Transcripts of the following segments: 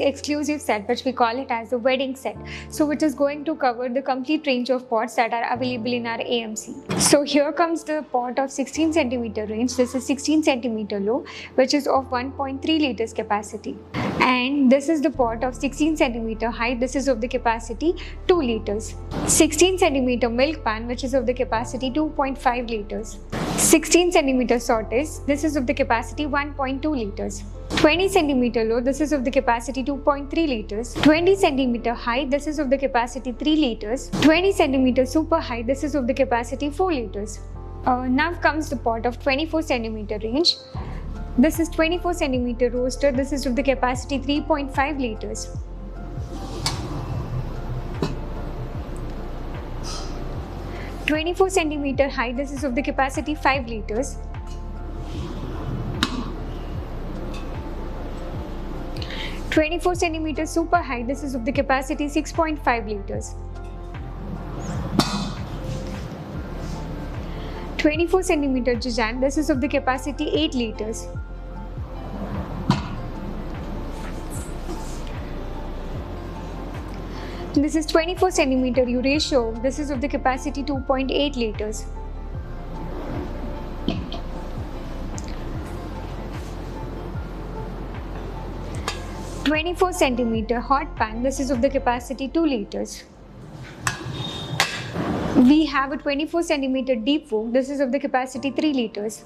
exclusive set which we call it as the wedding set, so which is going to cover the complete range of pots that are available in our AMC. So here comes the pot of 16 centimeter range. This is 16 centimeter low, which is of 1.3 liters capacity. And this is the pot of 16 centimeter high. This is of the capacity 2 liters. 16 centimeter milk pan, which is of the capacity 2.5 liters. 16 centimeter sautés, this is of the capacity 1.2 liters. 20 centimeter low, this is of the capacity 2.3 liters. 20 centimeter high, this is of the capacity 3 liters. 20 centimeter super high, this is of the capacity 4 liters. Now comes the pot of 24 centimeter range. This is 24 centimeter roaster, this is of the capacity 3.5 liters. "24 centimeter high, this is of the capacity 5 liters. 24 centimeter super high, this is of the capacity 6.5 liters. 24 centimeter Jajang, this is of the capacity 8 liters. This is 24 centimeter Eurasia, this is of the capacity 2.8 liters. "24 centimeter hot pan, this is of the capacity 2 liters. We have a 24 centimeter deep wok, this is of the capacity 3 liters.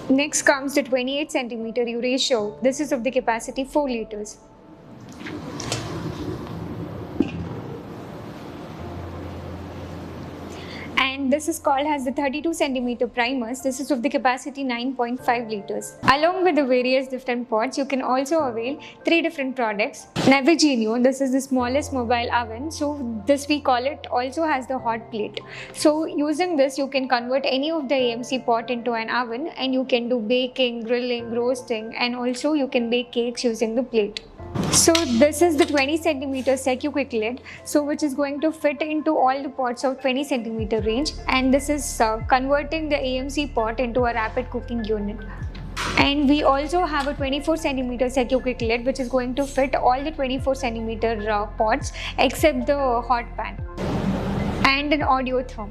Next comes the 28 centimeter Eurasia, this is of the capacity 4 liters. And this is called as the 32 centimeter Primus, this is of the capacity 9.5 liters. Along with the various different pots, you can also avail 3 different products. Navigeno, this is the smallest mobile oven, so this we call it also has the hot plate. So using this, you can convert any of the AMC pot into an oven, and you can do baking, grilling, roasting, and also you can bake cakes using the plate. So this is the 20 centimeter Secu-Quick lid, so which is going to fit into all the pots of 20 centimeter range, and this is converting the AMC pot into a rapid cooking unit. And we also have a 24 centimeter Secu-Quick lid, which is going to fit all the 24 centimeter pots except the hot pan, and an Audiotherm.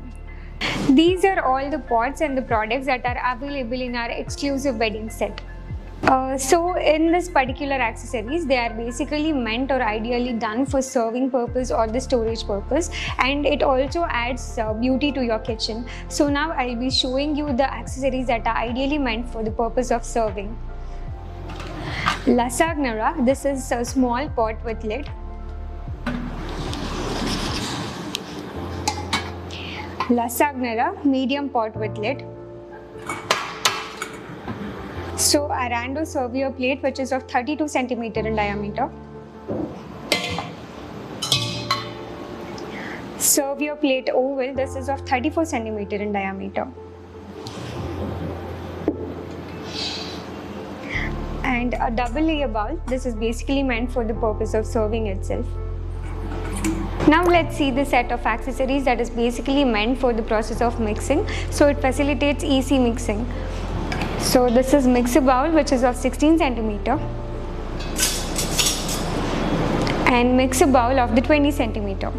These are all the pots and the products that are available in our exclusive wedding set. So in this particular accessories, they are basically meant or ideally done for serving purpose or the storage purpose, and it also adds beauty to your kitchen. So now I'll be showing you the accessories that are ideally meant for the purpose of serving. Lasagnara, this is a small pot with lid. Lasagnara, medium pot with lid. So Arando Servier plate, which is of 32 centimeter in diameter. Servier plate oval, this is of 34 centimeter in diameter. And a double layer bowl, this is basically meant for the purpose of serving itself. Now let's see the set of accessories that is basically meant for the process of mixing, so it facilitates easy mixing. So this is mixer bowl, which is of 16 centimeter, and mixer bowl of the 20 centimeter.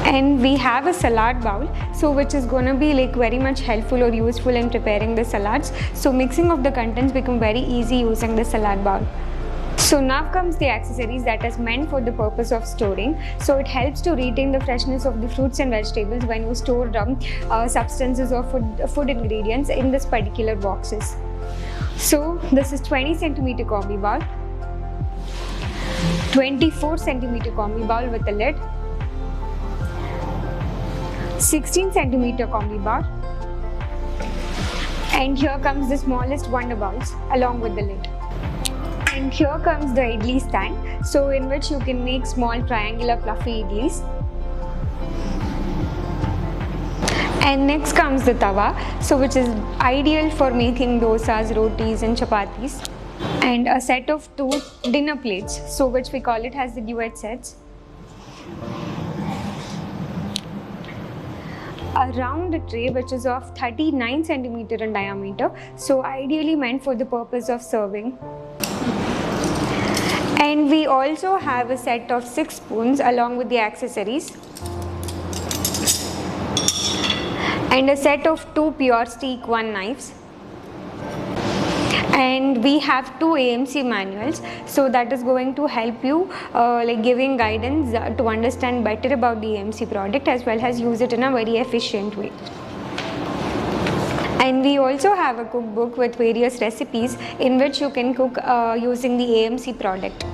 And we have a salad bowl, so which is going to be like very much helpful or useful in preparing the salads. So mixing of the contents become very easy using the salad bowl. So now comes the accessories that is meant for the purpose of storing. So it helps to retain the freshness of the fruits and vegetables when you store substances or food ingredients in this particular boxes. So this is 20 centimeter combi bowl, 24 centimeter combi bowl with a lid, 16 centimeter combi bowl, and here comes the smallest wonder bowls along with the lid. And here comes the idli stand, so in which you can make small triangular fluffy idlis. And next comes the tawa, so which is ideal for making dosas, rotis and chapatis. And a set of 2 dinner plates, so which we call it as the duet sets. a round tray which is of 39 centimeter in diameter, so ideally meant for the purpose of serving. And we also have a set of 6 spoons along with the accessories, and a set of 2 pure steak 1 knives. And we have 2 AMC manuals, so that is going to help you like giving guidance to understand better about the AMC product as well as use it in a very efficient way. And we also have a cookbook with various recipes in which you can cook using the AMC product.